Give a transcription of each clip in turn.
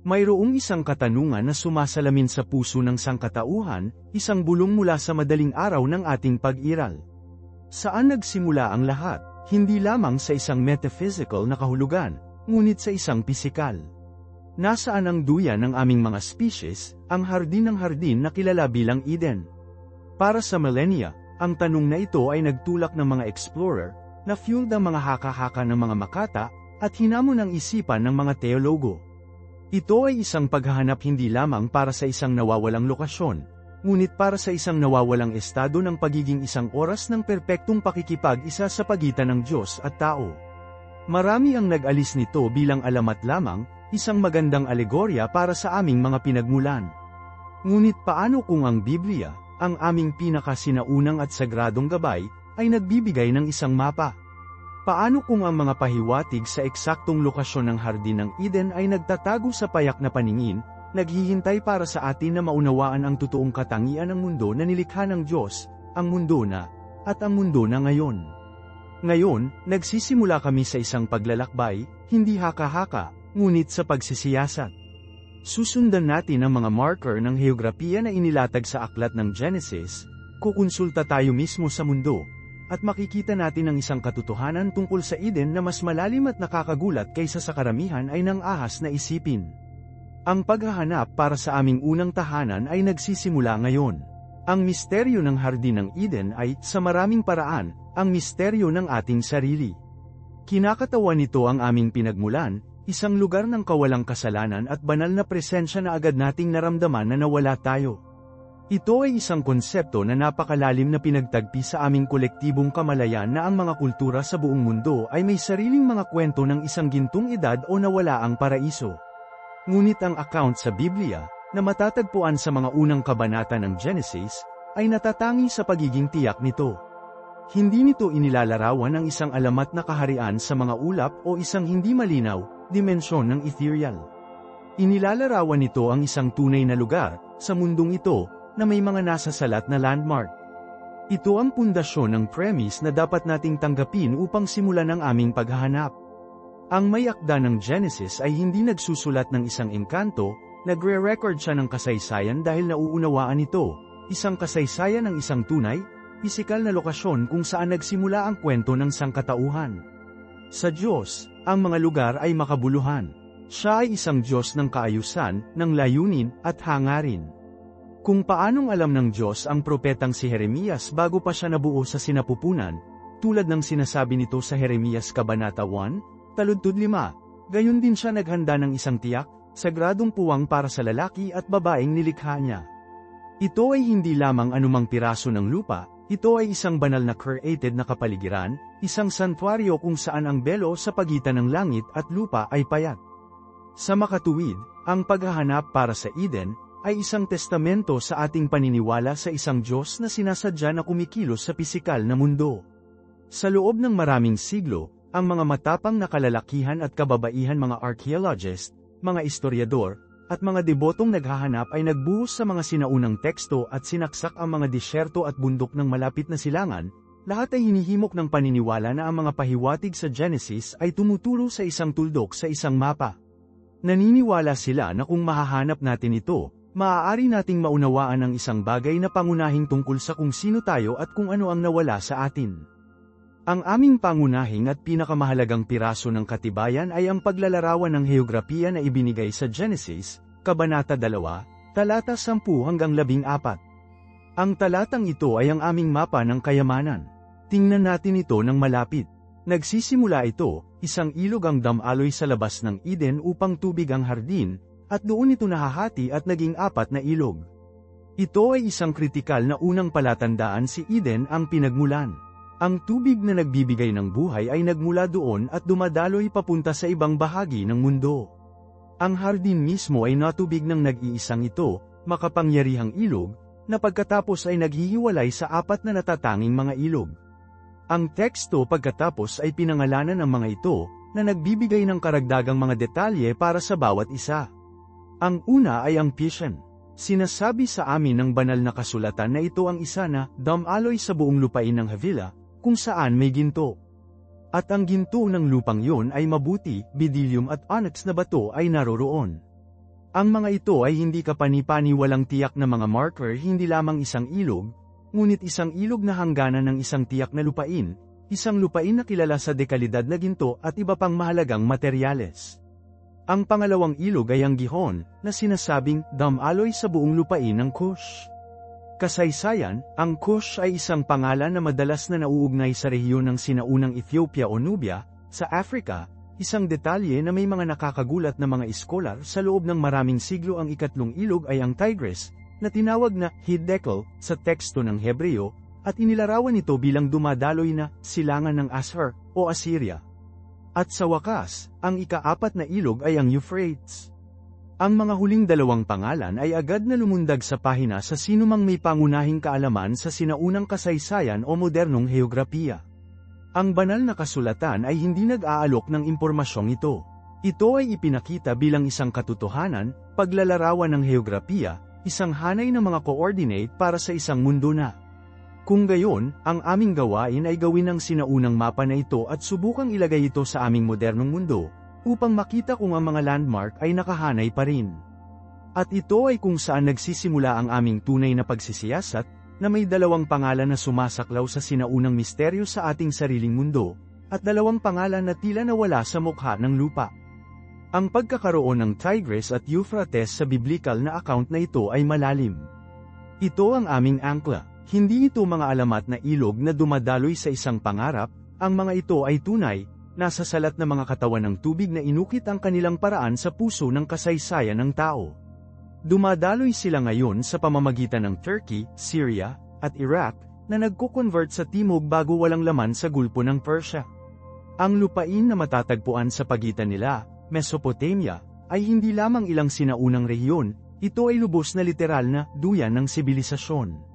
Mayroong isang katanungan na sumasalamin sa puso ng sangkatauhan, isang bulong mula sa madaling araw ng ating pag-iral. Saan nagsimula ang lahat? Hindi lamang sa isang metaphysical na kahulugan, ngunit sa isang pisikal. Nasaan ang duyan ng aming mga species, ang hardin ng hardin na kilala bilang Eden? Para sa millennia, ang tanong na ito ay nagtulak ng mga explorer, na fueled ang mga haka-haka ng mga makata, at hinamon ang isipan ng mga teologo. Ito ay isang paghahanap hindi lamang para sa isang nawawalang lokasyon, ngunit para sa isang nawawalang estado ng pagiging isang oras ng perpektong pakikipag-isa sa pagitan ng Diyos at tao. Marami ang nag-alis nito bilang alamat lamang, isang magandang alegorya para sa aming mga pinagmulan. Ngunit paano kung ang Biblia, ang aming pinakasinaunang at sagradong gabay, ay nagbibigay ng isang mapa? Paano kung ang mga pahiwatig sa eksaktong lokasyon ng hardin ng Eden ay nagtatago sa payak na paningin, naghihintay para sa atin na maunawaan ang totoong katangian ng mundo na nilikha ng Diyos, ang mundo na, at ang mundo na ngayon? Ngayon, nagsisimula kami sa isang paglalakbay, hindi haka-haka, ngunit sa pagsisiyasat. Susundan natin ang mga marker ng heograpiya na inilatag sa aklat ng Genesis, kukonsulta tayo mismo sa mundo, at makikita natin ang isang katotohanan tungkol sa Eden na mas malalim at nakakagulat kaysa sa karamihan ay nang ahas na isipin. Ang paghahanap para sa aming unang tahanan ay nagsisimula ngayon. Ang misteryo ng hardin ng Eden ay, sa maraming paraan, ang misteryo ng ating sarili. Kinakatawan nito ang aming pinagmulan, isang lugar ng kawalang kasalanan at banal na presensya na agad nating naramdaman na nawala tayo. Ito ay isang konsepto na napakalalim na pinagtagpi sa aming kolektibong kamalayan na ang mga kultura sa buong mundo ay may sariling mga kwento ng isang gintong edad o nawala ang paraiso. Ngunit ang account sa Biblia, na matatagpuan sa mga unang kabanata ng Genesis, ay natatangi sa pagiging tiyak nito. Hindi nito inilalarawan ang isang alamat na kaharian sa mga ulap o isang hindi malinaw, dimensyon ng ethereal. Inilalarawan nito ang isang tunay na lugar, sa mundong ito, na may mga nasasalat na landmark. Ito ang pundasyon ng premise na dapat nating tanggapin upang simulan ang aming paghahanap. Ang may akda ng Genesis ay hindi nagsusulat ng isang engkanto, nagre-record siya ng kasaysayan dahil nauunawaan ito, isang kasaysayan ng isang tunay, pisikal na lokasyon kung saan nagsimula ang kwento ng sangkatauhan. Sa Diyos, ang mga lugar ay makabuluhan. Siya ay isang Diyos ng kaayusan, ng layunin, at hangarin. Kung paanong alam ng Diyos ang propetang si Jeremias bago pa siya nabuo sa sinapupunan, tulad ng sinasabi nito sa Jeremias Kabanata 1, Taludtod 5, gayon din siya naghanda ng isang tiyak, sagradong puwang para sa lalaki at babaeng nilikha niya. Ito ay hindi lamang anumang piraso ng lupa, ito ay isang banal na created na kapaligiran, isang santuaryo kung saan ang belo sa pagitan ng langit at lupa ay payat. Sa makatuwid, ang paghahanap para sa Eden, ay isang testamento sa ating paniniwala sa isang Diyos na sinasadya na kumikilos sa pisikal na mundo. Sa loob ng maraming siglo, ang mga matapang na kalalakihan at kababaihan mga archaeologist, mga historiador, at mga debotong naghahanap ay nagbuhos sa mga sinaunang teksto at sinaksak ang mga disyerto at bundok ng malapit na silangan, lahat ay hinihimok ng paniniwala na ang mga pahiwatig sa Genesis ay tumuturo sa isang tuldok sa isang mapa. Naniniwala sila na kung mahahanap natin ito, maaari nating maunawaan ang isang bagay na pangunahing tungkol sa kung sino tayo at kung ano ang nawala sa atin. Ang aming pangunahing at pinakamahalagang piraso ng katibayan ay ang paglalarawan ng heograpiya na ibinigay sa Genesis, Kabanata 2, talata 10 hanggang 14. Ang talatang ito ay ang aming mapa ng kayamanan. Tingnan natin ito ng malapit. Nagsisimula ito, isang ilog ang damaloy sa labas ng Eden upang tubig ang hardin, at doon ito nahahati at naging 4 na ilog. Ito ay isang kritikal na unang palatandaan si Eden ang pinagmulan. Ang tubig na nagbibigay ng buhay ay nagmula doon at dumadaloy papunta sa ibang bahagi ng mundo. Ang hardin mismo ay natubig ng nag-iisang ito, makapangyarihang ilog, na pagkatapos ay naghihiwalay sa 4 na natatanging mga ilog. Ang teksto pagkatapos ay pinangalanan ng mga ito, na nagbibigay ng karagdagang mga detalye para sa bawat isa. Ang una ay ang Pishon. Sinasabi sa amin ng banal na kasulatan na ito ang isa na damaloy sa buong lupain ng Havilah, kung saan may ginto. At ang ginto ng lupang yon ay mabuti, bdellium at onyx na bato ay naroroon. Ang mga ito ay hindi kapani-paniwalang tiyak na mga marker, hindi lamang isang ilog, ngunit isang ilog na hangganan ng isang tiyak na lupain, isang lupain na kilala sa dekalidad na ginto at iba pang mahalagang materyales. Ang pangalawang ilog ay ang Gihon, na sinasabing dam-aloy sa buong lupain ng Kush. Kasaysayan, ang Kush ay isang pangalan na madalas na nauugnay sa rehiyon ng sinaunang Ethiopia o Nubia, sa Africa, isang detalye na may mga nakakagulat na mga iskolar sa loob ng maraming siglo. Ang ikatlong ilog ay ang Tigris, na tinawag na Hiddekel sa teksto ng Hebreo, at inilarawan ito bilang dumadaloy na silangan ng Ashur o Assyria. At sa wakas, ang ika-4 na ilog ay ang Euphrates. Ang mga huling dalawang pangalan ay agad na lumundag sa pahina sa sinumang may pangunahing kaalaman sa sinaunang kasaysayan o modernong heograpiya. Ang banal na kasulatan ay hindi nag-aalok ng impormasyong ito. Ito ay ipinakita bilang isang katotohanan, paglalarawan ng heograpiya, isang hanay ng mga coordinate para sa isang mundo na. Kung gayon, ang aming gawain ay gawin ang sinaunang mapa na ito at subukang ilagay ito sa aming modernong mundo, upang makita kung ang mga landmark ay nakahanay pa rin. At ito ay kung saan nagsisimula ang aming tunay na pagsisiyasat, na may dalawang pangalan na sumasaklaw sa sinaunang misteryo sa ating sariling mundo, at dalawang pangalan na tila nawala sa mukha ng lupa. Ang pagkakaroon ng Tigris at Euphrates sa biblical na account na ito ay malalim. Ito ang aming angkla. Hindi ito mga alamat na ilog na dumadaloy sa isang pangarap, ang mga ito ay tunay, nasa salat na mga katawan ng tubig na inukit ang kanilang paraan sa puso ng kasaysayan ng tao. Dumadaloy sila ngayon sa pamamagitan ng Turkey, Syria, at Iraq, na nagko-convert sa timog bago walang laman sa gulpo ng Persia. Ang lupain na matatagpuan sa pagitan nila, Mesopotamia, ay hindi lamang ilang sinaunang rehiyon, ito ay lubos na literal na duyan ng sibilisasyon.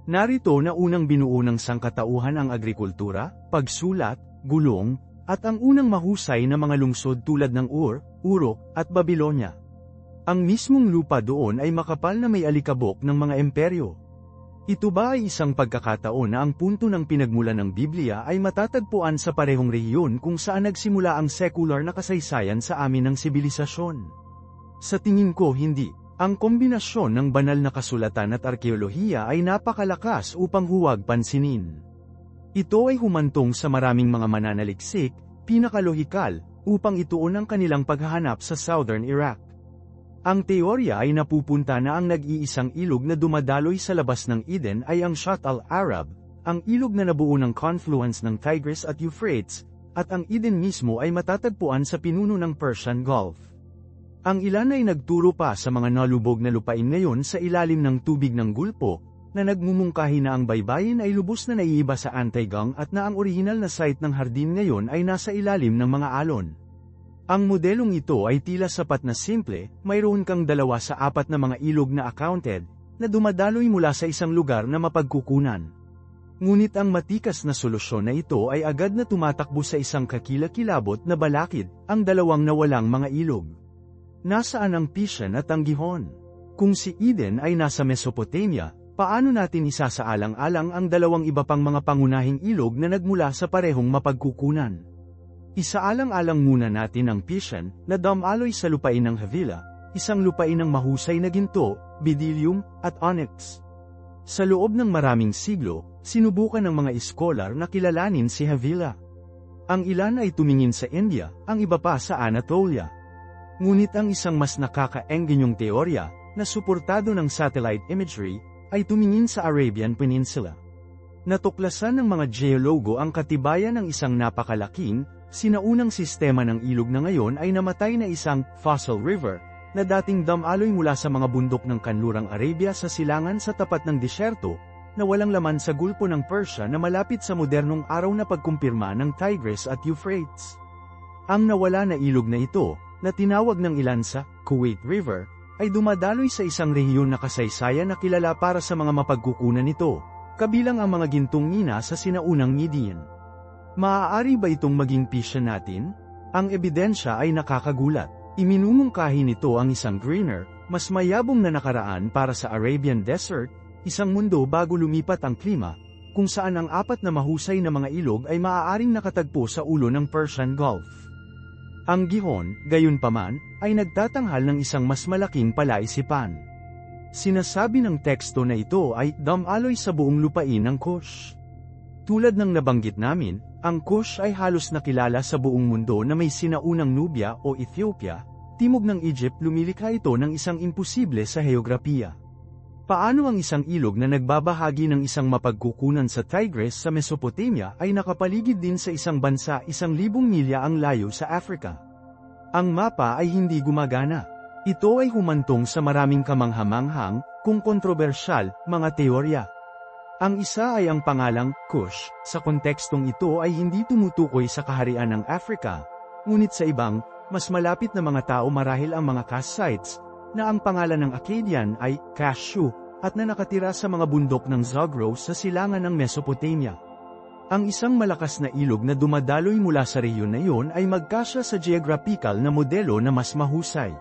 Narito na unang binuo ng sangkatauhan ang agrikultura, pagsulat, gulong, at ang unang mahusay na mga lungsod tulad ng Ur, Uruk, at Babylonia. Ang mismong lupa doon ay makapal na may alikabok ng mga imperyo. Ito ba ay isang pagkakataon na ang punto ng pinagmulan ng Biblia ay matatagpuan sa parehong rehiyon kung saan nagsimula ang secular na kasaysayan sa amin ng sibilisasyon? Sa tingin ko hindi. Ang kombinasyon ng banal na kasulatan at arkeolohiya ay napakalakas upang huwag pansinin. Ito ay humantong sa maraming mga mananaliksik, pinakalohikal, upang ituon ang kanilang paghahanap sa southern Iraq. Ang teorya ay napupunta na ang nag-iisang ilog na dumadaloy sa labas ng Eden ay ang Shatt al-Arab, ang ilog na nabuo ng confluence ng Tigris at Euphrates, at ang Eden mismo ay matatagpuan sa pinuno ng Persian Gulf. Ang ilan ay nagturo pa sa mga nalubog na lupain ngayon sa ilalim ng tubig ng gulpo, na nagmumungkahi na ang baybayin ay lubos na naiiba sa Antigang at na ang orihinal na site ng hardin ngayon ay nasa ilalim ng mga alon. Ang modelong ito ay tila sapat na simple, mayroon kang 2 sa 4 na mga ilog na accounted, na dumadaloy mula sa isang lugar na mapagkukunan. Ngunit ang matikas na solusyon na ito ay agad na tumatakbo sa isang kakilakilabot na balakid, ang 2 na walang mga ilog. Nasaan ang Pisian at ang Gihon? Kung si Eden ay nasa Mesopotamia, paano natin isasaalang-alang ang 2 iba pang mga pangunahing ilog na nagmula sa parehong mapagkukunan? Isaalang-alang muna natin ang Pisian, na dam-aloy sa lupain ng Havilah, isang lupain ng mahusay na ginto, bdellium, at onyx. Sa loob ng maraming siglo, sinubukan ng mga iskolar na kilalanin si Havilah. Ang ilan ay tumingin sa India, ang iba pa sa Anatolia. Ngunit ang isang mas nakakaengginyong teorya, na suportado ng satellite imagery, ay tumingin sa Arabian Peninsula. Natuklasan ng mga geologo ang katibayan ng isang napakalaking, sinaunang sistema ng ilog na ngayon ay namatay na isang fossil river, na dating dam-aloy mula sa mga bundok ng kanlurang Arabia sa silangan sa tapat ng disyerto, na walang laman sa gulpo ng Persia na malapit sa modernong araw na pagkumpirma ng Tigris at Euphrates. Ang nawala na ilog na ito, na tinawag ng ilan sa Kuwait River, ay dumadaloy sa isang rehiyon na kasaysayan na kilala para sa mga mapagkukunan nito, kabilang ang mga gintong mina sa sinaunang Median. Maaari ba itong maging Pisian natin? Ang ebidensya ay nakakagulat. Iminumungkahi nito ang isang greener, mas mayabong na nakaraan para sa Arabian Desert, isang mundo bago lumipat ang klima, kung saan ang 4 na mahusay na mga ilog ay maaaring nakatagpo sa ulo ng Persian Gulf. Ang Gihon, gayunpaman, ay nagtatanghal ng isang mas malaking palaisipan. Sinasabi ng teksto na ito ay damaloy sa buong lupain ng Kush. Tulad ng nabanggit namin, ang Kush ay halos nakilala sa buong mundo na may sinaunang Nubia o Ethiopia, timog ng Egypt. Lumilikha ito ng isang imposible sa heograpiya. Paano ang isang ilog na nagbabahagi ng isang mapagkukunan sa Tigris sa Mesopotamia ay nakapaligid din sa isang bansa 1,000 milya ang layo sa Africa? Ang mapa ay hindi gumagana. Ito ay humantong sa maraming kamanghamanghang, kung kontrobersyal, mga teorya. Ang isa ay ang pangalang Kush. Sa kontekstong ito ay hindi tumutukoy sa kaharian ng Africa, ngunit sa ibang, mas malapit na mga tao marahil ang mga Kassites, na ang pangalan ng Akkadian ay Kashu, at na nakatira sa mga bundok ng Zagros sa silangan ng Mesopotamia. Ang isang malakas na ilog na dumadaloy mula sa rehiyon na iyon ay magkasya sa geographical na modelo na mas mahusay.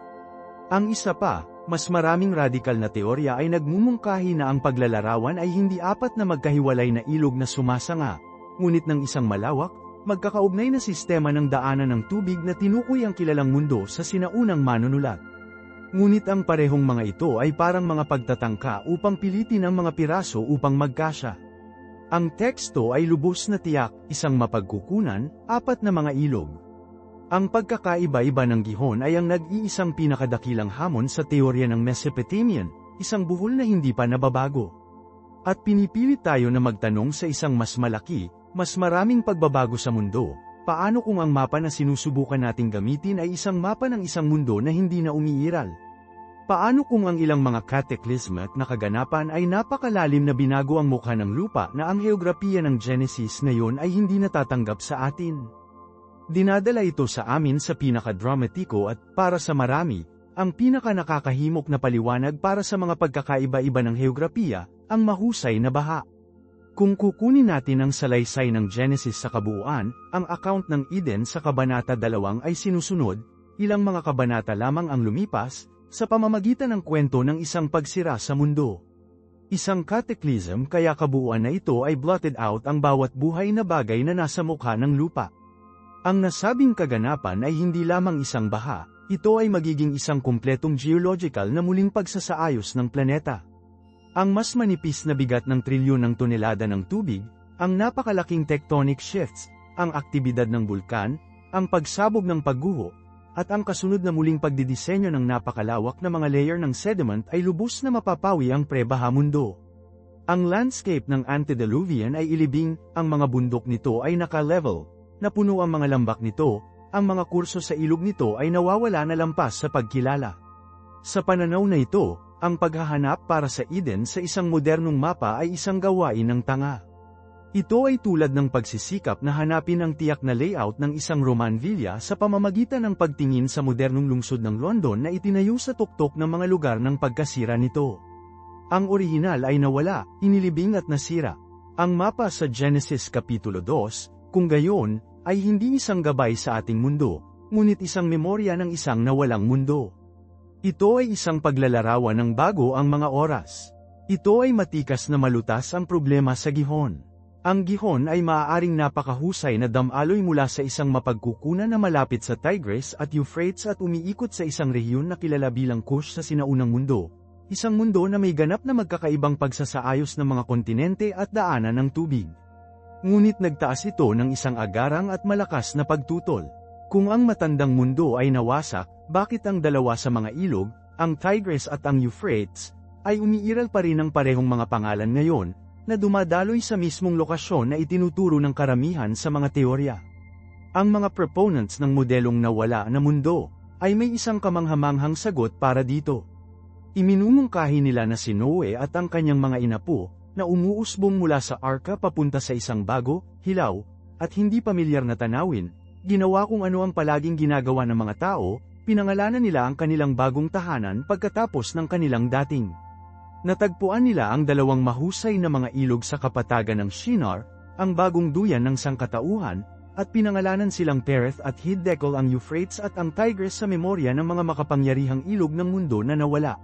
Ang isa pa, mas maraming radikal na teorya ay nagmumungkahi na ang paglalarawan ay hindi apat na magkahiwalay na ilog na sumasanga, ngunit ng isang malawak, magkakaugnay na sistema ng daanan ng tubig na tinukoy ang kilalang mundo sa sinaunang manunulat. Ngunit ang parehong mga ito ay parang mga pagtatangka upang pilitin ang mga piraso upang magkasya. Ang teksto ay lubos na tiyak, isang mapagkukunan, apat na mga ilog. Ang pagkakaiba-iba ng Gihon ay ang nag-iisang pinakadakilang hamon sa teorya ng Mesopotamian, isang buhol na hindi pa nababago. At pinipilit tayo na magtanong sa isang mas malaki, mas maraming pagbabago sa mundo. Paano kung ang mapa na sinusubukan nating gamitin ay isang mapa ng isang mundo na hindi na umiiral? Paano kung ang ilang mga cataclysm at nakaganapan ay napakalalim na binago ang mukha ng lupa na ang heograpiya ng Genesis ngayon ay hindi natatanggap sa atin? Dinadala ito sa amin sa pinakadramatiko at, para sa marami, ang pinakanakakahimok na paliwanag para sa mga pagkakaiba-iba ng heograpiya, ang mahusay na baha. Kung kukunin natin ang salaysay ng Genesis sa kabuuan, ang account ng Eden sa Kabanata 2 ay sinusunod, ilang mga kabanata lamang ang lumipas, sa pamamagitan ng kwento ng isang pagsira sa mundo. Isang cataclysm kaya kabuuan na ito ay blotted out ang bawat buhay na bagay na nasa mukha ng lupa. Ang nasabing kaganapan ay hindi lamang isang baha, ito ay magiging isang kumpletong geological na muling pagsasaayos ng planeta. Ang mas manipis na bigat ng trilyon ng tonelada ng tubig, ang napakalaking tectonic shifts, ang aktibidad ng bulkan, ang pagsabog ng pagguho, at ang kasunod na muling pagdidisenyo ng napakalawak na mga layer ng sediment ay lubos na mapapawi ang pre-baha mundo. Ang landscape ng antediluvian ay ilibing, ang mga bundok nito ay naka-level, napuno ang mga lambak nito, ang mga kurso sa ilog nito ay nawawala na lampas sa pagkilala. Sa pananaw na ito, ang paghahanap para sa Eden sa isang modernong mapa ay isang gawain ng tanga. Ito ay tulad ng pagsisikap na hanapin ang tiyak na layout ng isang Roman villa sa pamamagitan ng pagtingin sa modernong lungsod ng London na itinayo sa tuktok ng mga lugar ng pagkasira nito. Ang orihinal ay nawala, inilibing at nasira. Ang mapa sa Genesis Kapitulo 2, kung gayon, ay hindi isang gabay sa ating mundo, ngunit isang memorya ng isang nawalang mundo. Ito ay isang paglalarawan ng bago ang mga oras. Ito ay matikas na malutas ang problema sa Gihon. Ang Gihon ay maaaring napakahusay na damaloy mula sa isang mapagkukunan na malapit sa Tigris at Euphrates at umiikot sa isang rehiyon na kilala bilang Kush sa sinaunang mundo. Isang mundo na may ganap na magkakaibang pagsasaayos ng mga kontinente at daanan ng tubig. Ngunit nagtaas ito ng isang agarang at malakas na pagtutol. Kung ang matandang mundo ay nawasak, bakit ang dalawa sa mga ilog, ang Tigris at ang Euphrates, ay umiiral pa rin ang parehong mga pangalan ngayon, na dumadaloy sa mismong lokasyon na itinuturo ng karamihan sa mga teorya? Ang mga proponents ng modelong nawala na mundo, ay may isang kamanghamanghang sagot para dito. Iminumungkahi nila na si Noe at ang kanyang mga inapo, na umuusbong mula sa arka papunta sa isang bago, hilaw, at hindi pamilyar na tanawin, ginawa kung ano ang palaging ginagawa ng mga tao, pinangalanan nila ang kanilang bagong tahanan pagkatapos ng kanilang dating. Natagpuan nila ang dalawang mahusay na mga ilog sa kapatagan ng Shinar, ang bagong duyan ng sangkatauhan, at pinangalanan silang Pereth at Hiddekal ang Euphrates at ang Tigris sa memorya ng mga makapangyarihang ilog ng mundo na nawala.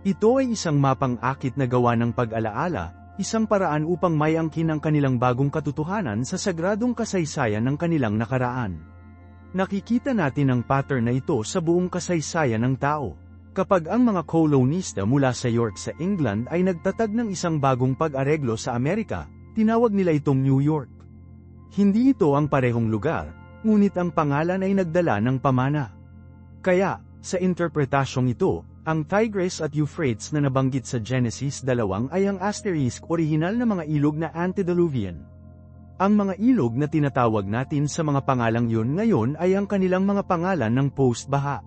Ito ay isang mapang akit na gawa ng pag-alaala, isang paraan upang mayangkin ang kanilang bagong katotohanan sa sagradong kasaysayan ng kanilang nakaraan. Nakikita natin ang pattern na ito sa buong kasaysayan ng tao. Kapag ang mga kolonista mula sa York sa England ay nagtatag ng isang bagong pag-areglo sa Amerika, tinawag nila itong New York. Hindi ito ang parehong lugar, ngunit ang pangalan ay nagdala ng pamana. Kaya, sa interpretasyong ito, ang Tigris at Euphrates na nabanggit sa Genesis 2 ay ang asterisk orihinal na mga ilog na antediluvian. Ang mga ilog na tinatawag natin sa mga pangalang yun ngayon ay ang kanilang mga pangalan ng post-baha.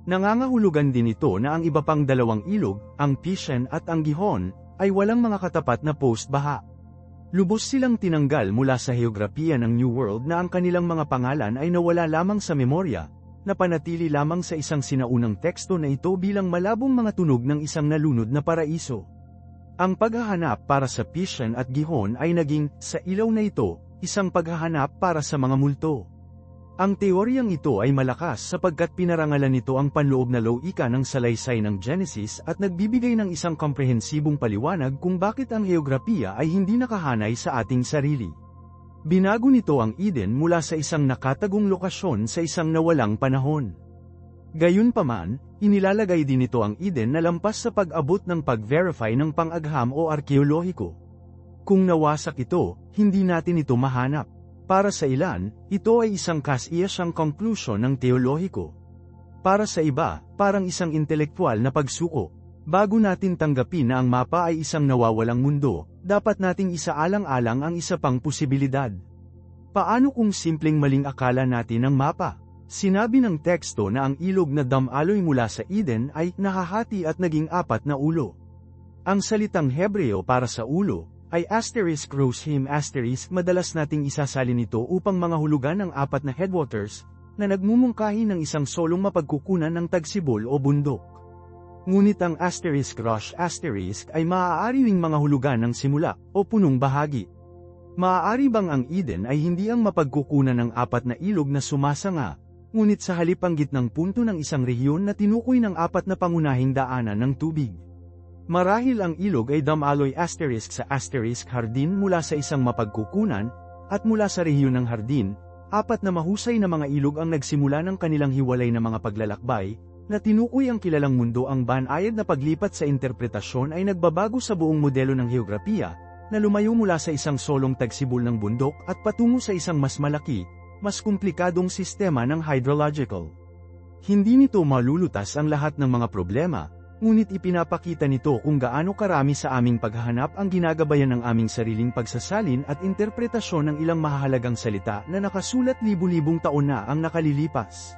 Nangangahulugan din ito na ang iba pang dalawang ilog, ang Pishon at ang Gihon, ay walang mga katapat na post-baha. Lubos silang tinanggal mula sa heograpiya ng New World na ang kanilang mga pangalan ay nawala lamang sa memorya, napanatili lamang sa isang sinaunang teksto na ito bilang malabong mga tunog ng isang nalunod na paraiso. Ang paghahanap para sa Pishon at Gihon ay naging, sa ilaw na ito, isang paghahanap para sa mga multo. Ang teoryang ito ay malakas sapagkat pinarangalan nito ang panloob na lawika ng salaysay ng Genesis at nagbibigay ng isang komprehensibong paliwanag kung bakit ang heograpiya ay hindi nakahanay sa ating sarili. Binago nito ang Eden mula sa isang nakatagong lokasyon sa isang nawalang panahon. Gayunpaman, inilalagay din nito ang Eden na lampas sa pag-abot ng pag-verify ng pang-agham o arkeolohiko. Kung nawasak ito, hindi natin ito mahanap. Para sa ilan, ito ay isang kasiyasang conclusion ng teolohiko. Para sa iba, parang isang intelektual na pagsuko. Bago natin tanggapin na ang mapa ay isang nawawalang mundo, dapat nating isaalang-alang ang isa pang posibilidad. Paano kung simpleng maling akala natin ang mapa? Sinabi ng teksto na ang ilog na damaloy mula sa Eden ay nahahati at naging 4 na ulo. Ang salitang Hebreo para sa ulo ay asterisk roshim asterisk, madalas nating isasalin ito upang mga hulugan ng 4 na headwaters na nagmumungkahi ng isang solong mapagkukunan ng tagsibol o bundok. Ngunit ang asterisk rosh asterisk ay maaari ring mga hulugan ng simula o punong bahagi. Maaari bang ang Eden ay hindi ang mapagkukunan ng 4 na ilog na sumasanga, ngunit sa halip ang gitnang punto ng isang rehiyon na tinukoy ng 4 na pangunahing daanan ng tubig? Marahil ang ilog ay damaloy asterisk sa asterisk hardin mula sa isang mapagkukunan, at mula sa rehiyon ng hardin, 4 na mahusay na mga ilog ang nagsimula ng kanilang hiwalay na mga paglalakbay, na tinukoy ang kilalang mundo. Ang banayad na paglipat sa interpretasyon ay nagbabago sa buong modelo ng heograpiya, na lumayo mula sa isang solong tagsibol ng bundok at patungo sa isang mas malaki, mas komplikadong sistema ng hydrological. Hindi nito malulutas ang lahat ng mga problema, ngunit ipinapakita nito kung gaano karami sa aming paghahanap ang ginagabayan ng aming sariling pagsasalin at interpretasyon ng ilang mahahalagang salita na nakasulat libu-libong taon na ang nakalilipas.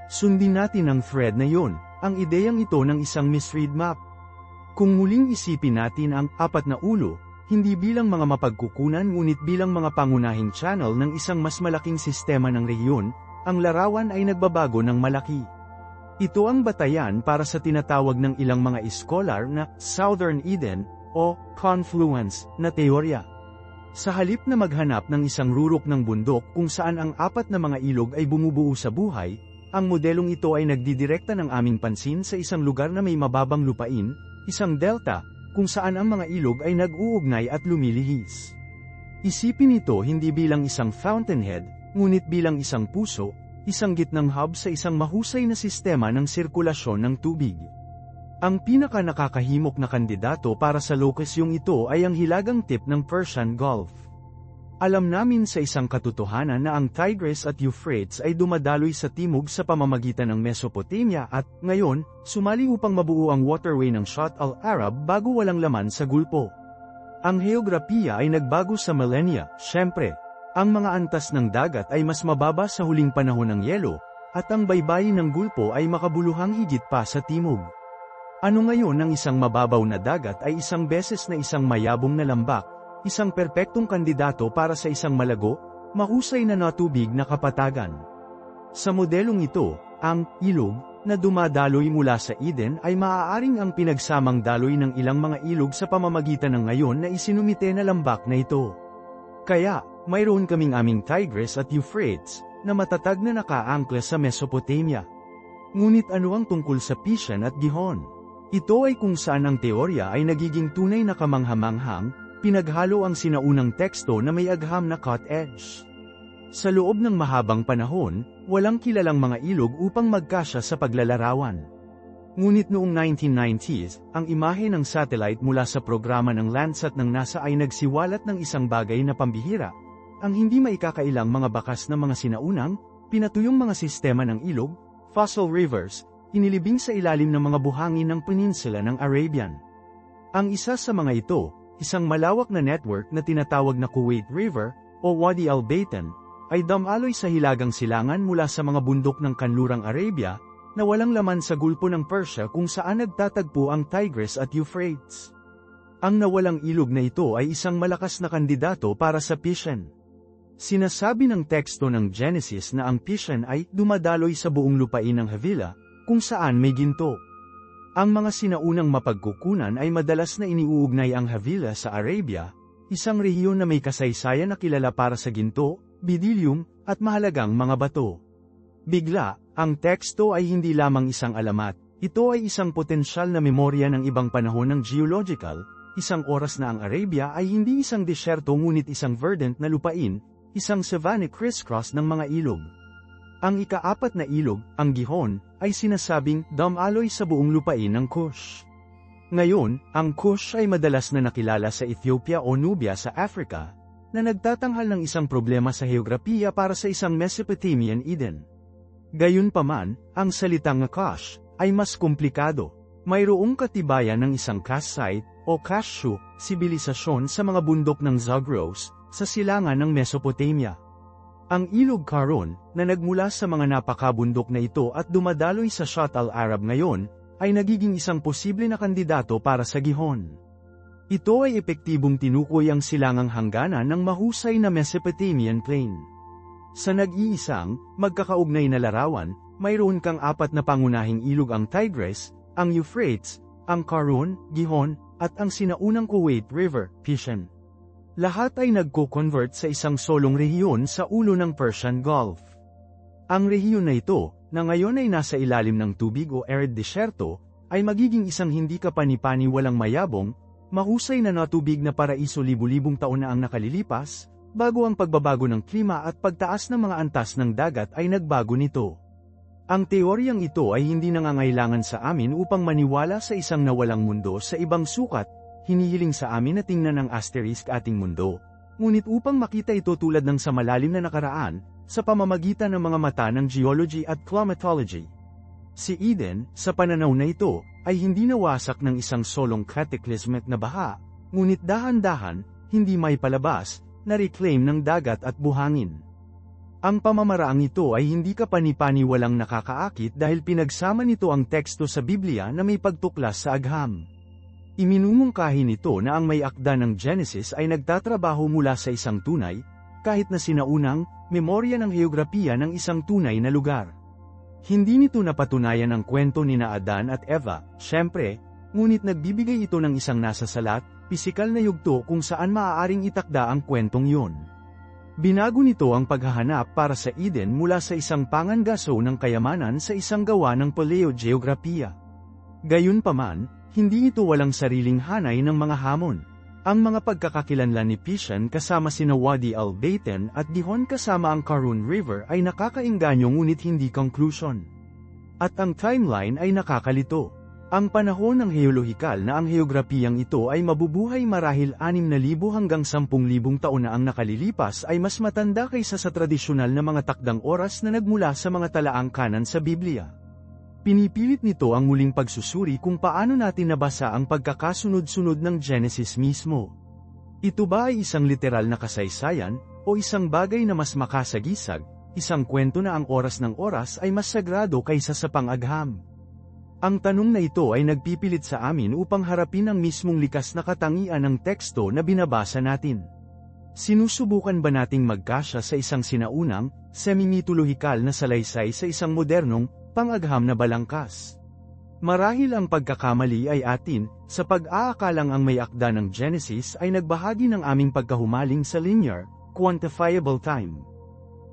Sundin natin ang thread na yon, ang ideyang ito ng isang misread map. Kung muling isipin natin ang 4 na ulo, hindi bilang mga mapagkukunan ngunit bilang mga pangunahing channel ng isang mas malaking sistema ng rehiyon, ang larawan ay nagbabago ng malaki. Ito ang batayan para sa tinatawag ng ilang mga iskolar na Southern Eden o confluence na teorya. Sa halip na maghanap ng isang rurok ng bundok kung saan ang 4 na mga ilog ay bumubuo sa buhay, ang modelong ito ay nagdidirekta ng aming pansin sa isang lugar na may mababang lupain, isang delta, kung saan ang mga ilog ay nag-uugnay at lumilihis. Isipin ito hindi bilang isang fountainhead, ngunit bilang isang puso, isang gitnang hub sa isang mahusay na sistema ng sirkulasyon ng tubig. Ang pinaka-nakakahimok na kandidato para sa lokasyong ito ay ang hilagang tip ng Persian Gulf. Alam namin sa isang katotohanan na ang Tigris at Euphrates ay dumadaloy sa timog sa pamamagitan ng Mesopotamia at, ngayon, sumali upang mabuo ang waterway ng Shatt al-Arab bago walang laman sa gulpo. Ang heograpiya ay nagbago sa millennia, syempre. Ang mga antas ng dagat ay mas mababa sa huling panahon ng yelo, at ang baybayin ng gulpo ay makabuluhang higit pa sa timog. Ano ngayon ang isang mababaw na dagat ay isang beses na isang mayabong na lambak, isang perpektong kandidato para sa isang malago, mahusay na natubig na kapatagan. Sa modelong ito, ang ilog na dumadaloy mula sa Eden ay maaaring ang pinagsamang daloy ng ilang mga ilog sa pamamagitan ng ngayon na isinumite na lambak na ito. Kaya, mayroon kaming aming Tigris at Euphrates, na matatag na nakaangkla sa Mesopotamia. Ngunit ano ang tungkol sa Pishon at Gihon? Ito ay kung saan ang teorya ay nagiging tunay na kamanghamanghang, pinaghalo ang sinaunang teksto na may agham na cut edge. Sa loob ng mahabang panahon, walang kilalang mga ilog upang magkasya sa paglalarawan. Ngunit noong 1990s, ang imahe ng satellite mula sa programa ng Landsat ng NASA ay nagsiwalat ng isang bagay na pambihira. Ang hindi maikakailang mga bakas ng mga sinaunang, pinatuyong mga sistema ng ilog, fossil rivers, inilibing sa ilalim ng mga buhangin ng peninsula ng Arabian. Ang isa sa mga ito, isang malawak na network na tinatawag na Kuwait River, o Wadi al-Baitan, ay damaloy sa hilagang silangan mula sa mga bundok ng kanlurang Arabia, na walang laman sa gulpo ng Persia kung saan nagtatagpo ang Tigris at Euphrates. Ang nawalang ilog na ito ay isang malakas na kandidato para sa Piscian. Sinasabi ng teksto ng Genesis na ang Piscian ay dumadaloy sa buong lupain ng Havilah, kung saan may ginto. Ang mga sinaunang mapagkukunan ay madalas na iniuugnay ang Havilah sa Arabia, isang rehiyon na may kasaysayan na kilala para sa ginto, bidilium, at mahalagang mga bato. Bigla, ang teksto ay hindi lamang isang alamat, ito ay isang potensyal na memorya ng ibang panahon ng geological, isang oras na ang Arabia ay hindi isang disyerto ngunit isang verdant na lupain, isang savanna crisscross ng mga ilog. Ang ika-4 na ilog, ang Gihon, ay sinasabing damaloy sa buong lupain ng Kush. Ngayon, ang Kush ay madalas na nakilala sa Ethiopia o Nubia sa Africa, na nagtatanghal ng isang problema sa heograpiya para sa isang Mesopotamian Eden. Gayunpaman, ang salitang Kush ay mas komplikado. Mayroong katibayan ng isang cache site o Kashu sibilisasyon sa mga bundok ng Zagros sa silangan ng Mesopotamia. Ang ilog Karun, na nagmula sa mga napakabundok na ito at dumadaloy sa Shatt al-Arab ngayon, ay nagiging isang posible na kandidato para sa Gihon. Ito ay epektibong tinukoy ang silangang hangganan ng mahusay na Mesopotamian plain. Sa nag-iisang, magkakaugnay na larawan, mayroon kang 4 na pangunahing ilog: ang Tigris, ang Euphrates, ang Karun, Gihon, at ang sinaunang Kuwait River, Piscian. Lahat ay nagko-convert sa isang solong rehiyon sa ulo ng Persian Gulf. Ang rehiyon na ito, na ngayon ay nasa ilalim ng tubig o arid disyerto, ay magiging isang hindi kapani-pani walang mayabong, mahusay na natubig na paraiso libu-libong taon na ang nakalilipas, bago ang pagbabago ng klima at pagtaas ng mga antas ng dagat ay nagbago nito. Ang teoryang ito ay hindi nangangailangan sa amin upang maniwala sa isang nawalang mundo sa ibang sukat, hinihiling sa amin na tingnan ang asterisk ating mundo, ngunit upang makita ito tulad ng sa malalim na nakaraan, sa pamamagitan ng mga mata ng geology at climatology. Si Eden, sa pananaw na ito, ay hindi nawasak ng isang solong cataclysmic na baha, ngunit dahan-dahan, hindi may palabas, na-reclaim ng dagat at buhangin. Ang pamamaraang ito ay hindi kapani-pani walang nakakaakit dahil pinagsama nito ang teksto sa Biblia na may pagtuklas sa agham. Iminumungkahi nito na ang may akda ng Genesis ay nagtatrabaho mula sa isang tunay, kahit na sinaunang, memorya ng heograpiya ng isang tunay na lugar. Hindi nito napatunayan ang kwento ni na Adan at Eva, syempre, ngunit nagbibigay ito ng isang nasasalat, pisikal na yugto kung saan maaaring itakda ang kwentong yun. Binago nito ang paghahanap para sa Eden mula sa isang pangangaso ng kayamanan sa isang gawa ng paleogeograpiya. Gayunpaman, hindi ito walang sariling hanay ng mga hamon. Ang mga pagkakakilanlan ni Piscian kasama sina Wadi al-Baitan at Gihon kasama ang Karun River ay nakakaengganyo ngunit hindi conclusion. At ang timeline ay nakakalito. Ang panahon ng heolohikal na ang heograpiyang ito ay mabubuhay marahil 6,000 hanggang 10,000 taon na ang nakalilipas ay mas matanda kaysa sa tradisyonal na mga takdang oras na nagmula sa mga talaang kanan sa Biblia. Pinipilit nito ang muling pagsusuri kung paano natin nabasa ang pagkakasunod-sunod ng Genesis mismo. Ito ba ay isang literal na kasaysayan, o isang bagay na mas makasagisag, isang kwento na ang oras ng oras ay mas sagrado kaysa sa pang-agham? Ang tanong na ito ay nagpipilit sa amin upang harapin ang mismong likas na katangian ng teksto na binabasa natin. Sinusubukan ba nating magkasya sa isang sinaunang, semi-mitolohikal na salaysay sa isang modernong, pang-agham na balangkas? Marahil ang pagkakamali ay atin, sa pag-aakalang ang may akda ng Genesis ay nagbahagi ng aming pagkahumaling sa linear, quantifiable time.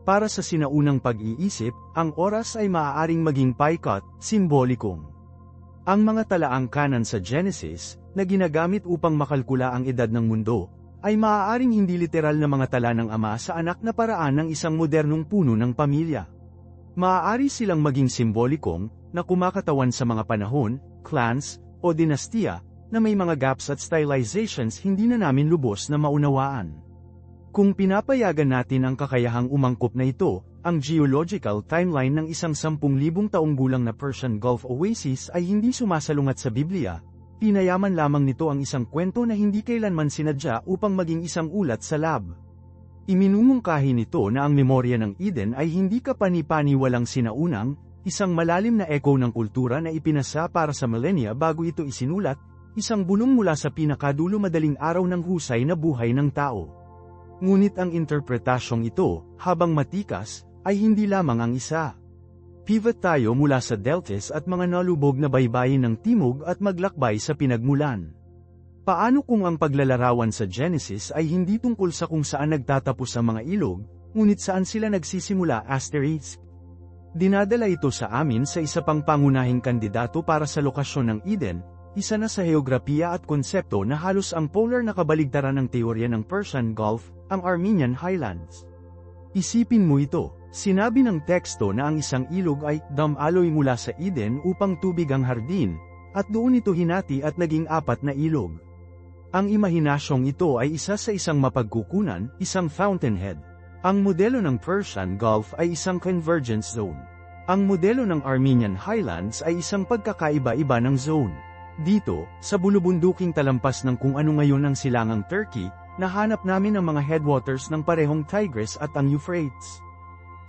Para sa sinaunang pag-iisip, ang oras ay maaaring maging paikot, simbolikong. Ang mga talaang kanan sa Genesis, na ginagamit upang makalkula ang edad ng mundo, ay maaaring hindi literal na mga tala ng ama sa anak na paraan ng isang modernong puno ng pamilya. Maaari silang maging simbolikong, na kumakatawan sa mga panahon, clans, o dinastiya, na may mga gaps at stylizations hindi na namin lubos na maunawaan. Kung pinapayagan natin ang kakayahang umangkop na ito, ang geological timeline ng isang 10,000 taong gulang na Persian Gulf Oasis ay hindi sumasalungat sa Biblia. Pinayaman lamang nito ang isang kwento na hindi kailanman sinadya upang maging isang ulat sa lab. Iminumungkahi nito na ang memorya ng Eden ay hindi kapani-pani walang sinaunang, isang malalim na echo ng kultura na ipinasa para sa millennia bago ito isinulat, isang bulong mula sa pinakadulo madaling araw ng husay na buhay ng tao. Ngunit ang interpretasyong ito, habang matikas, ay hindi lamang ang isa. Pivot tayo mula sa deltas at mga nalubog na baybayin ng timog at maglakbay sa pinagmulan. Paano kung ang paglalarawan sa Genesis ay hindi tungkol sa kung saan nagtatapos ang mga ilog, ngunit saan sila nagsisimula? Dinadala ito sa amin sa isa pang pangunahing kandidato para sa lokasyon ng Eden, isa na sa heograpiya at konsepto na halos ang polar na kabaligtaran ng teorya ng Persian Gulf, ang Armenian Highlands. Isipin mo ito. Sinabi ng teksto na ang isang ilog ay dumaloy mula sa Eden upang tubig ang hardin, at doon ito hinati at naging 4 na ilog. Ang imahinasyong ito ay isa sa isang mapagkukunan, isang fountainhead. Ang modelo ng Persian Gulf ay isang convergence zone. Ang modelo ng Armenian Highlands ay isang pagkakaiba-iba ng zone. Dito, sa bulubunduking talampas ng kung ano ngayon ang silangang Turkey, nahanap namin ang mga headwaters ng parehong Tigris at ang Euphrates.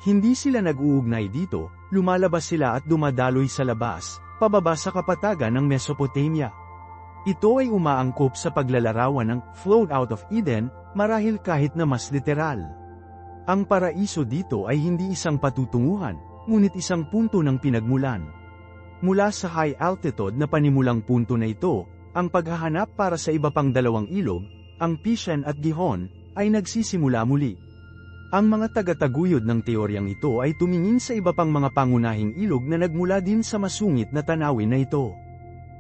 Hindi sila nag-uugnay dito, lumalabas sila at dumadaloy sa labas, pababa sa kapatagan ng Mesopotamia. Ito ay umaangkop sa paglalarawan ng flowed out of Eden, marahil kahit na mas literal. Ang paraiso dito ay hindi isang patutunguhan, ngunit isang punto ng pinagmulan. Mula sa high altitude na panimulang punto na ito, ang paghahanap para sa iba pang 2 ilog, ang Pishon at Gihon, ay nagsisimula muli. Ang mga tagataguyod ng teoryang ito ay tumingin sa iba pang mga pangunahing ilog na nagmula din sa masungit na tanawin na ito.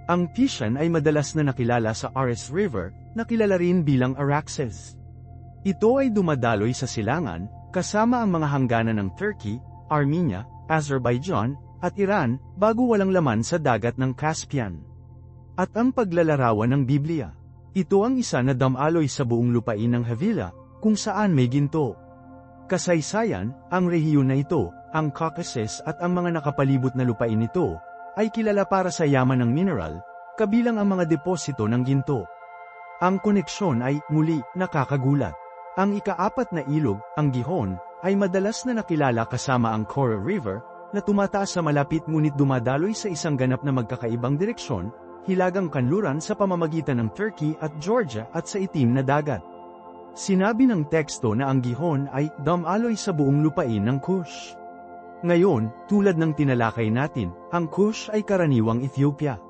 Ang Pishon ay madalas na nakilala sa Aras River, na kilala rin bilang Araxes. Ito ay dumadaloy sa silangan, kasama ang mga hangganan ng Turkey, Armenia, Azerbaijan, at Iran, bago walang laman sa dagat ng Caspian. At ang paglalarawan ng Biblia. Ito ang isa na dumaloy sa buong lupain ng Havila, kung saan may ginto. Kasaysayan, ang rehiyon na ito, ang Caucasus at ang mga nakapalibot na lupain nito, ay kilala para sa yaman ng mineral, kabilang ang mga deposito ng ginto. Ang koneksyon ay, muli, nakakagulat. Ang ika-4 na ilog, ang Gihon, ay madalas na nakilala kasama ang Kora River, na tumataas sa malapit ngunit dumadaloy sa isang ganap na magkakaibang direksyon, hilagang kanluran sa pamamagitan ng Turkey at Georgia at sa itim na dagat. Sinabi ng teksto na ang Gihon ay dumaloy sa buong lupain ng Kush. Ngayon, tulad ng tinalakay natin, ang Kush ay karaniwang Ethiopia.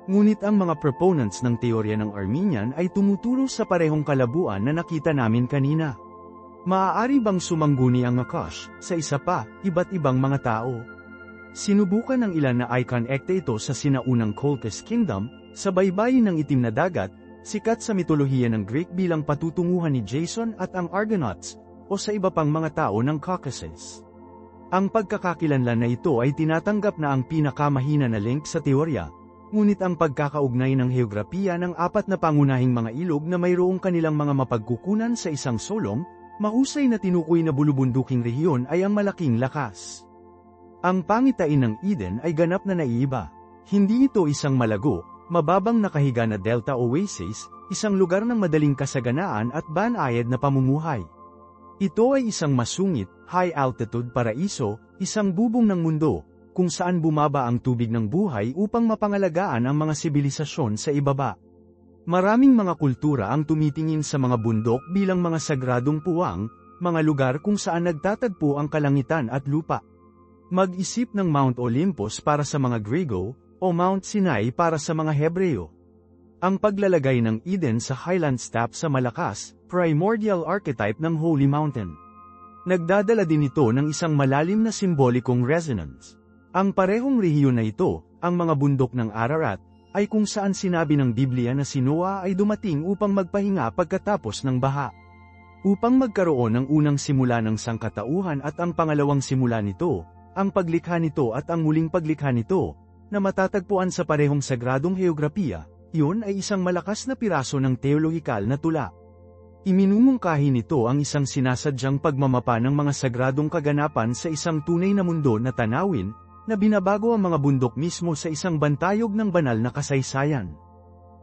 Ngunit ang mga proponents ng teorya ng Armenian ay tumuturo sa parehong kalabuan na nakita namin kanina. Maaari bang sumangguni ang Kush sa isa pa, iba't ibang mga tao? Sinubukan ng ilan na i-connect ito sa sinaunang Colchis Kingdom, sa baybayin ng itim na dagat, sikat sa mitolohiya ng Greek bilang patutunguhan ni Jason at ang Argonauts, o sa iba pang mga tao ng Caucasus. Ang pagkakakilanlan na ito ay tinatanggap na ang pinakamahina na link sa teorya, ngunit ang pagkakaugnay ng heograpiya ng 4 na pangunahing mga ilog na mayroong kanilang mga mapagkukunan sa isang solong, mahusay na tinukoy na bulubunduking rehiyon ay ang malaking lakas. Ang pangitain ng Eden ay ganap na naiiba. Hindi ito isang malago, mababang nakahiga na delta oasis, isang lugar ng madaling kasaganaan at banayad na pamumuhay. Ito ay isang masungit, high-altitude paraiso, isang bubong ng mundo, kung saan bumaba ang tubig ng buhay upang mapangalagaan ang mga sibilisasyon sa ibaba. Maraming mga kultura ang tumitingin sa mga bundok bilang mga sagradong puwang, mga lugar kung saan nagtatagpo ang kalangitan at lupa. Mag-isip ng Mount Olympus para sa mga Griego, o Mount Sinai para sa mga Hebreo. Ang paglalagay ng Eden sa Highland Steppe sa malakas, primordial archetype ng Holy Mountain. Nagdadala din ito ng isang malalim na simbolikong resonance. Ang parehong rehiyon na ito, ang mga bundok ng Ararat, ay kung saan sinabi ng Biblia na si Noah ay dumating upang magpahinga pagkatapos ng baha. Upang magkaroon ng unang simula ng sangkatauhan at ang pangalawang simula nito, ang paglikha nito at ang muling paglikha nito, na matatagpuan sa parehong sagradong heograpiya, iyon ay isang malakas na piraso ng teolohikal na tula. Iminumungkahi nito ang isang sinasadyang pagmamapa ng mga sagradong kaganapan sa isang tunay na mundo na tanawin, na binabago ang mga bundok mismo sa isang bantayog ng banal na kasaysayan.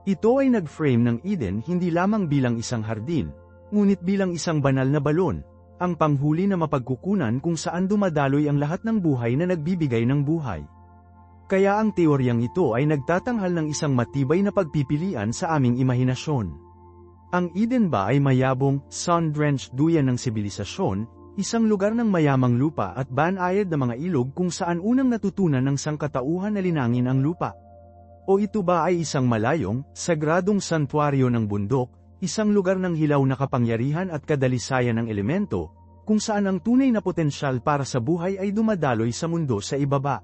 Ito ay nag-frame ng Eden hindi lamang bilang isang hardin, ngunit bilang isang banal na balon, ang panghuli na mapagkukunan kung saan dumadaloy ang lahat ng buhay na nagbibigay ng buhay. Kaya ang teoryang ito ay nagtatanghal ng isang matibay na pagpipilian sa aming imahinasyon. Ang Eden ba ay mayabong, sun-drenched duyan ng sibilisasyon, isang lugar ng mayamang lupa at banayad na mga ilog kung saan unang natutunan ng sangkatauhan na linangin ang lupa? O ito ba ay isang malayong, sagradong santuaryo ng bundok, isang lugar ng hilaw na kapangyarihan at kadalisayan ng elemento, kung saan ang tunay na potensyal para sa buhay ay dumadaloy sa mundo sa ibaba?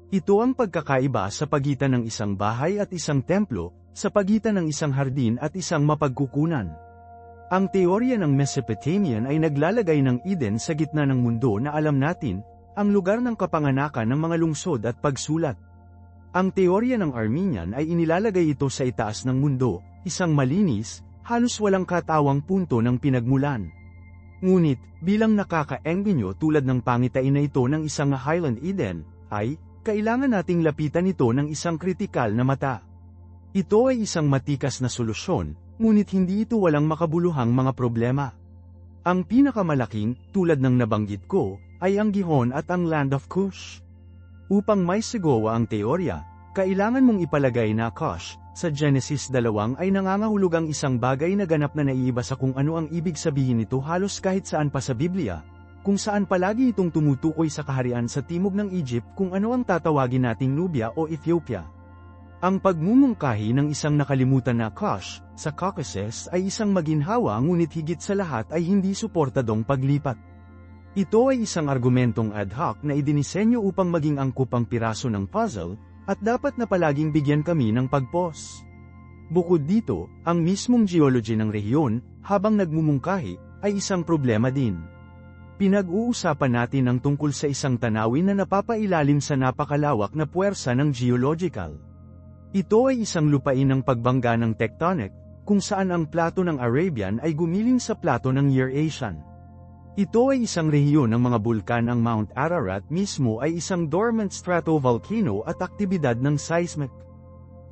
Ito ang pagkakaiba sa pagitan ng isang bahay at isang templo, sa pagitan ng isang hardin at isang mapagkukunan. Ang teorya ng Mesopotamian ay naglalagay ng Eden sa gitna ng mundo na alam natin, ang lugar ng kapanganakan ng mga lungsod at pagsulat. Ang teorya ng Armenian ay inilalagay ito sa itaas ng mundo, isang malinis, halos walang katawang punto ng pinagmulan. Ngunit, bilang nakakaengganyo tulad ng pangitain na ito ng isang Highland Eden, ay, kailangan nating lapitan ito ng isang kritikal na mata. Ito ay isang matikas na solusyon, ngunit hindi ito walang makabuluhang mga problema. Ang pinakamalaking, tulad ng nabanggit ko, ay ang Gihon at ang Land of Cush. Upang may sigawa ang teorya, kailangan mong ipalagay na Cush, sa Genesis 2 ay nangangahulugang isang bagay na ganap na naiiba sa kung ano ang ibig sabihin nito halos kahit saan pa sa Biblia, kung saan palagi itong tumutukoy sa kaharian sa timog ng Egypt kung ano ang tatawagin nating Nubia o Ethiopia. Ang pagmumungkahi ng isang nakalimutan na Cush, sa Caucasus ay isang maginhawa ngunit higit sa lahat ay hindi suportadong paglipat. Ito ay isang argumentong ad hoc na idinisenyo upang maging angkop ang piraso ng puzzle, at dapat na palaging bigyan kami ng pagpos. Bukod dito, ang mismong geology ng rehiyon, habang nagmumungkahi, ay isang problema din. Pinag-uusapan natin ang tungkol sa isang tanawin na napapailalim sa napakalawak na puwersa ng geological. Ito ay isang lupain ng pagbangga ng tectonic, kung saan ang plato ng Arabian ay gumiling sa plato ng Eurasian. Ito ay isang rehiyon ng mga bulkan. Ang Mount Ararat mismo ay isang dormant stratovolcano at aktibidad ng seismic.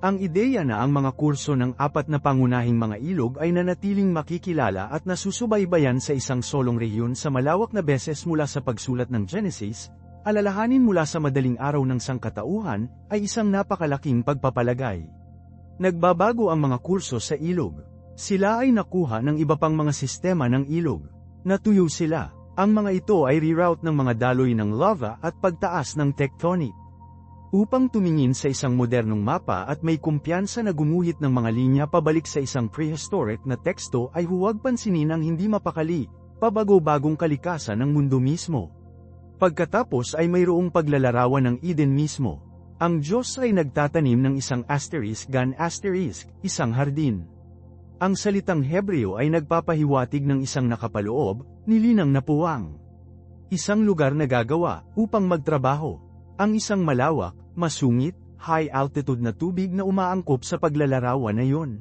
Ang ideya na ang mga kurso ng apat na pangunahing mga ilog ay nanatiling makikilala at nasusubaybayan sa isang solong rehiyon sa malawak na beses mula sa pagsulat ng Genesis, alalahanin mula sa madaling araw ng sangkatauhan, ay isang napakalaking pagpapalagay. Nagbabago ang mga kurso sa ilog. Sila ay nakuha ng iba pang mga sistema ng ilog. Natuyo sila. Ang mga ito ay reroute ng mga daloy ng lava at pagtaas ng tectonic. Upang tumingin sa isang modernong mapa at may kumpiyansa na gumuhit ng mga linya pabalik sa isang prehistoric na teksto ay huwag pansinin ang hindi mapakali, pabago-bagong kalikasan ng mundo mismo. Pagkatapos ay mayroong paglalarawan ng Eden mismo. Ang Diyos ay nagtatanim ng isang asterisk, isang hardin. Ang salitang Hebreo ay nagpapahiwatig ng isang nakapaloob, nilinang na puwang. Isang lugar na gagawa upang magtrabaho. Ang isang malawak, masungit, high-altitude na tubig na umaangkop sa paglalarawan na iyon.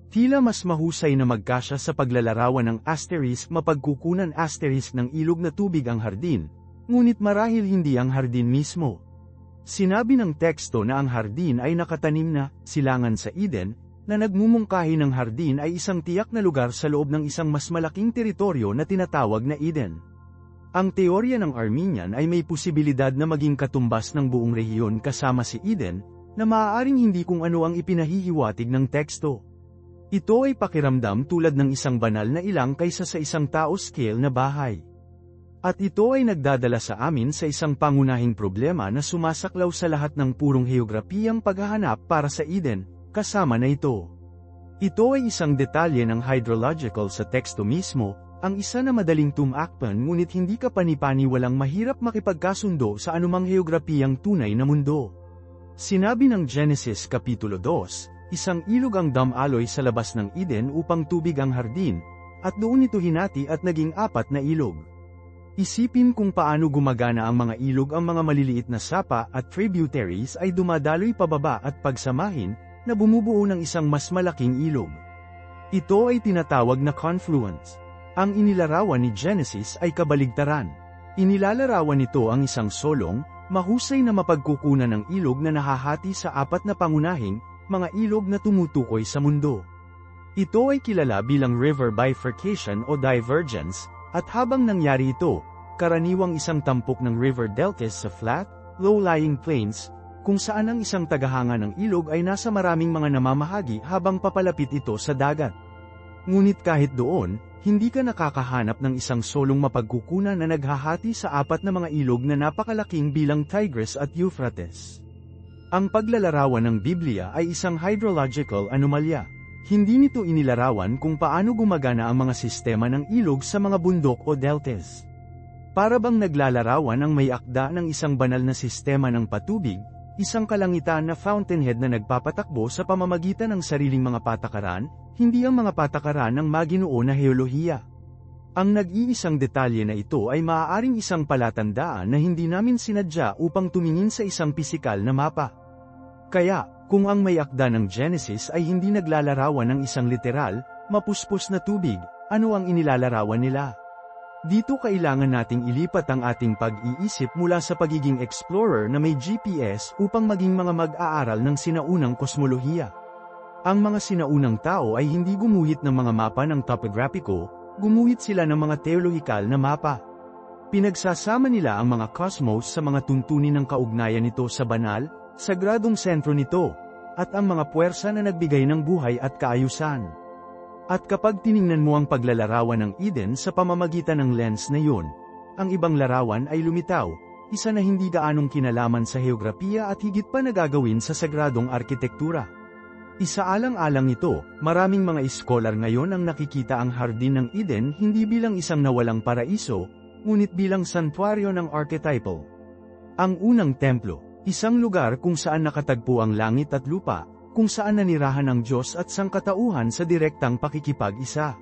Tila mas mahusay na magkasya sa paglalarawan ng asterisk mapagkukunan asterisk ng ilog na tubig ang hardin, ngunit marahil hindi ang hardin mismo. Sinabi ng teksto na ang hardin ay nakatanim na, silangan sa Eden, na nagmumungkahi ng hardin ay isang tiyak na lugar sa loob ng isang mas malaking teritoryo na tinatawag na Eden. Ang teorya ng Armenian ay may posibilidad na maging katumbas ng buong rehiyon kasama si Eden, na maaaring hindi kung ano ang ipinahihiwatig ng teksto. Ito ay pakiramdam tulad ng isang banal na ilang kaysa sa isang tao-scale na bahay. At ito ay nagdadala sa amin sa isang pangunahing problema na sumasaklaw sa lahat ng purong heograpiyang paghahanap para sa Eden, kasama na ito. Ito ay isang detalye ng hydrological sa teksto mismo, ang isa na madaling tumakpan ngunit hindi ka panipaniwalang mahirap makipagkasundo sa anumang heograpiyang tunay na mundo. Sinabi ng Genesis Kapitulo 2, isang ilog ang Damaloy sa labas ng Eden upang tubig ang hardin, at doon ito hinati at naging 4 na ilog. Isipin kung paano gumagana ang mga ilog. Ang mga maliliit na sapa at tributaries ay dumadaloy pababa at pagsamahin, na bumubuo ng isang mas malaking ilog. Ito ay tinatawag na confluence. Ang inilarawan ni Genesis ay kabaligtaran. Inilalarawan nito ang isang solong, mahusay na mapagkukunan ng ilog na nahahati sa 4 na pangunahing, mga ilog na tumutukoy sa mundo. Ito ay kilala bilang river bifurcation o divergence, at habang nangyari ito, karaniwang isang tampok ng river deltas sa flat, low-lying plains, kung saan ang isang tagahanga ng ilog ay nasa maraming mga namamahagi habang papalapit ito sa dagat. Ngunit kahit doon, hindi ka nakakahanap ng isang solong mapagkukunan na naghahati sa 4 na mga ilog na napakalaking bilang Tigris at Euphrates. Ang paglalarawan ng Biblia ay isang hydrological anomalya. Hindi nito inilarawan kung paano gumagana ang mga sistema ng ilog sa mga bundok o deltas. Para bang naglalarawan ang may akda ng isang banal na sistema ng patubig, isang kalangitan na fountainhead na nagpapatakbo sa pamamagitan ng sariling mga patakaran, hindi ang mga patakaran ng maginoo na heolohiya. Ang nag-iisang detalye na ito ay maaaring isang palatandaan na hindi namin sinadya upang tumingin sa isang pisikal na mapa. Kaya, kung ang may akda ng Genesis ay hindi naglalarawan ng isang literal, mapuspos na tubig, ano ang inilalarawan nila? Dito kailangan nating ilipat ang ating pag-iisip mula sa pagiging explorer na may GPS upang maging mga mag-aaral ng sinaunang kosmolohiya. Ang mga sinaunang tao ay hindi gumuhit ng mga mapa ng topographico, gumuhit sila ng mga teolohikal na mapa. Pinagsasama nila ang mga cosmos sa mga tuntunin ng kaugnayan nito sa banal, sagradong sentro nito, at ang mga puwersa na nagbigay ng buhay at kaayusan. At kapag tiningnan mo ang paglalarawan ng Eden sa pamamagitan ng lens na yun, ang ibang larawan ay lumitaw, isa na hindi gaanong kinalaman sa heograpiya at higit pa nagagawin sa sagradong arkitektura. Isaalang-alang ito, maraming mga iskolar ngayon ang nakikita ang hardin ng Eden hindi bilang isang nawalang paraiso, ngunit bilang santuaryo ng archetypal. Ang unang templo, isang lugar kung saan nakatagpo ang langit at lupa, kung saan nanirahan ang Diyos at sangkatauhan sa direktang pakikipag-isa.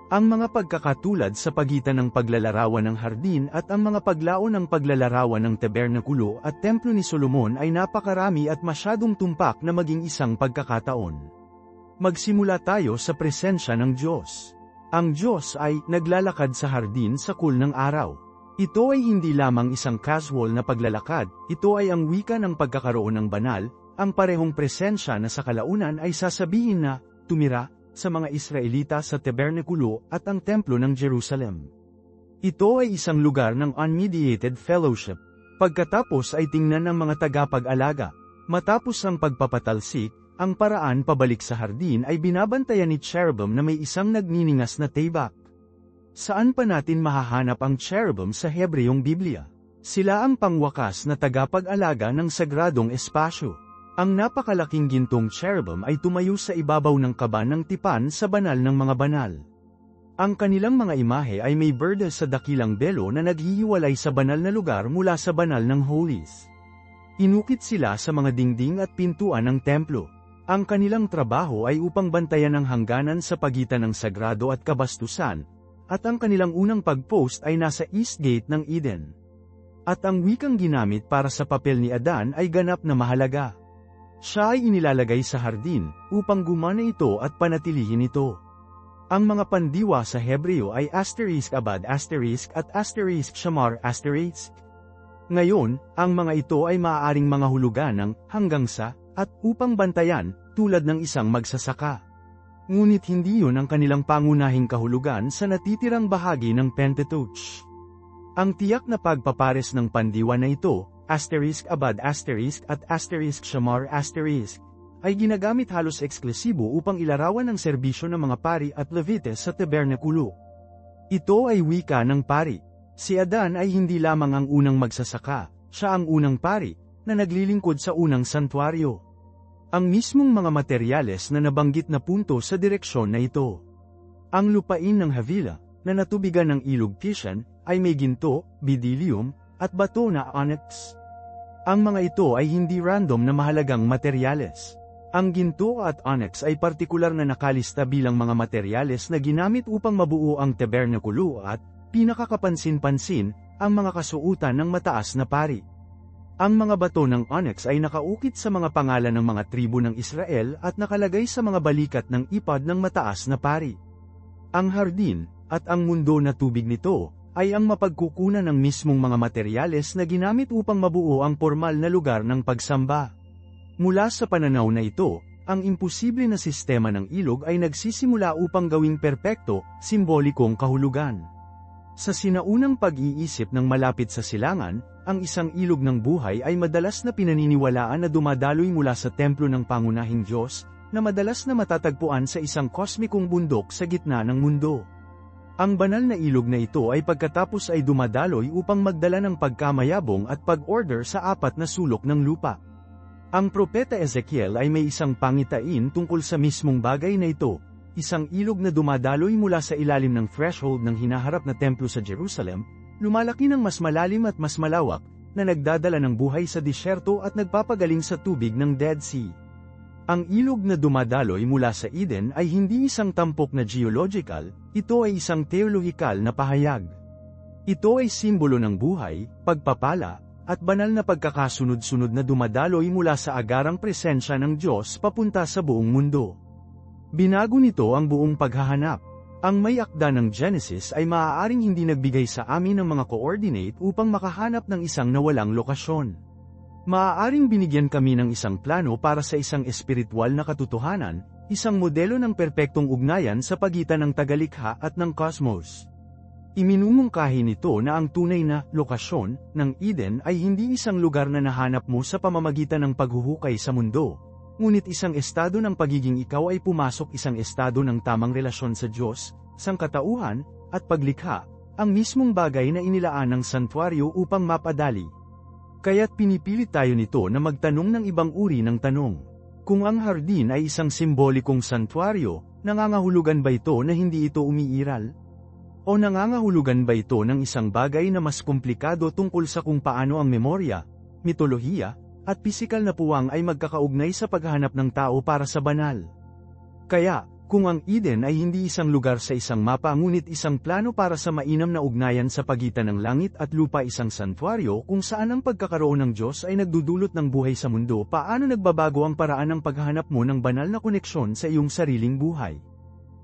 Ang mga pagkakatulad sa pagitan ng paglalarawan ng hardin at ang mga paglaon ng paglalarawan ng tabernakulo at templo ni Solomon ay napakarami at masyadong tumpak na maging isang pagkakataon. Magsimula tayo sa presensya ng Diyos. Ang Diyos ay naglalakad sa hardin sa cool ng araw. Ito ay hindi lamang isang casual na paglalakad, ito ay ang wika ng pagkakaroon ng banal, ang parehong presensya na sa kalaunan ay sasabihin na, tumira, sa mga Israelita sa tabernakulo at ang templo ng Jerusalem. Ito ay isang lugar ng unmediated fellowship. Pagkatapos ay tingnan ng mga tagapag-alaga. Matapos ang pagpapatalsik, ang paraan pabalik sa hardin ay binabantayan ni cherubim na may isang nagniningas na tibak. Saan pa natin mahahanap ang cherubim sa Hebreyong Biblia? Sila ang pangwakas na tagapag-alaga ng sagradong espasyo. Ang napakalaking gintong cherubim ay tumayo sa ibabaw ng kaba ng tipan sa banal ng mga banal. Ang kanilang mga imahe ay may berde sa dakilang belo na naghihiwalay sa banal na lugar mula sa banal ng holies. Inukit sila sa mga dingding at pintuan ng templo. Ang kanilang trabaho ay upang bantayan ang hangganan sa pagitan ng sagrado at kabastusan, at ang kanilang unang pagpost ay nasa East Gate ng Eden. At ang wikang ginamit para sa papel ni Adan ay ganap na mahalaga. Siya ay inilalagay sa hardin, upang gumana ito at panatilihin ito. Ang mga pandiwa sa Hebreo ay asterisk abad asterisk at asterisk shamar asterisk. Ngayon, ang mga ito ay maaaring mga hulugan ng hanggang sa, at upang bantayan, tulad ng isang magsasaka. Ngunit hindi yun ang kanilang pangunahing kahulugan sa natitirang bahagi ng Pentateuch. Ang tiyak na pagpapares ng pandiwa na ito, asterisk abad asterisk at asterisk shamar asterisk, ay ginagamit halos eksklusibo upang ilarawan ang serbisyo ng mga pari at levites sa tabernakulo. Ito ay wika ng pari. Si Adan ay hindi lamang ang unang magsasaka, siya ang unang pari, na naglilingkod sa unang santuaryo. Ang mismong mga materyales na nabanggit na punto sa direksyon na ito. Ang lupain ng Havila, na natubigan ng ilog Kishon, ay may ginto, bidilium, at bato na onyx. Ang mga ito ay hindi random na mahalagang materyales. Ang ginto at onyx ay partikular na nakalista bilang mga materyales na ginamit upang mabuo ang tabernakulo at, pinakakapansin-pansin, ang mga kasuotan ng mataas na pari. Ang mga bato ng onyx ay nakaukit sa mga pangalan ng mga tribu ng Israel at nakalagay sa mga balikat ng ipad ng mataas na pari. Ang hardin, at ang mundo na tubig nito, ay ang mapagkukunan ng mismong mga materyales na ginamit upang mabuo ang formal na lugar ng pagsamba. Mula sa pananaw na ito, ang imposible na sistema ng ilog ay nagsisimula upang gawing perpekto, simbolikong kahulugan. Sa sinaunang pag-iisip ng malapit sa silangan, ang isang ilog ng buhay ay madalas na pinaniniwalaan na dumadaloy mula sa templo ng pangunahing Diyos, na madalas na matatagpuan sa isang kosmikong bundok sa gitna ng mundo. Ang banal na ilog na ito ay pagkatapos ay dumadaloy upang magdala ng pagkamayabong at pag-order sa apat na sulok ng lupa. Ang propeta Ezekiel ay may isang pangitain tungkol sa mismong bagay na ito, isang ilog na dumadaloy mula sa ilalim ng threshold ng hinaharap na templo sa Jerusalem, lumalaki ng mas malalim at mas malawak, na nagdadala ng buhay sa disyerto at nagpapagaling sa tubig ng Dead Sea. Ang ilog na dumadaloy mula sa Eden ay hindi isang tampok na geological, ito ay isang teolohikal na pahayag. Ito ay simbolo ng buhay, pagpapala, at banal na pagkakasunod-sunod na dumadaloy mula sa agarang presensya ng Diyos papunta sa buong mundo. Binago nito ang buong paghahanap. Ang may akda ng Genesis ay maaaring hindi nagbigay sa amin ng mga coordinate upang makahanap ng isang nawalang lokasyon. Maaaring binigyan kami ng isang plano para sa isang espiritual na katotohanan, isang modelo ng perpektong ugnayan sa pagitan ng tagalikha at ng cosmos. Iminumungkahi nito na ang tunay na lokasyon ng Eden ay hindi isang lugar na nahanap mo sa pamamagitan ng paghuhukay sa mundo, ngunit isang estado ng pagiging ikaw ay pumasok isang estado ng tamang relasyon sa Diyos, sangkatauhan, at paglikha, ang mismong bagay na inilaan ng santuaryo upang mapadali. Kaya't pinipilit tayo nito na magtanong ng ibang uri ng tanong. Kung ang hardin ay isang simbolikong santuaryo, nangangahulugan ba ito na hindi ito umiiral? O nangangahulugan ba ito ng isang bagay na mas komplikado tungkol sa kung paano ang memorya, mitolohiya, at pisikal na puwang ay magkakaugnay sa paghahanap ng tao para sa banal? Kaya, kung ang Eden ay hindi isang lugar sa isang mapa ngunit isang plano para sa mainam na ugnayan sa pagitan ng langit at lupa, isang santuaryo kung saan ang pagkakaroon ng Diyos ay nagdudulot ng buhay sa mundo, paano nagbabago ang paraan ng paghahanap mo ng banal na koneksyon sa iyong sariling buhay?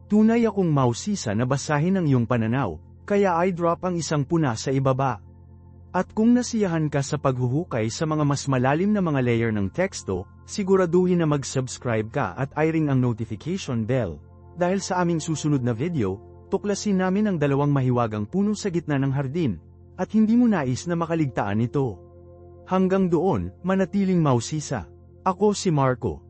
Tunay akong mausisa na basahin ang iyong pananaw, kaya i-drop ang isang puna sa ibaba. At kung nasiyahan ka sa paghuhukay sa mga mas malalim na mga layer ng teksto, siguraduhin na mag-subscribe ka at i-ring ang notification bell. Dahil sa aming susunod na video, tuklasin namin ang dalawang mahiwagang puno sa gitna ng hardin, at hindi mo nais na makaligtaan ito. Hanggang doon, manatiling mausisa. Ako si Marco.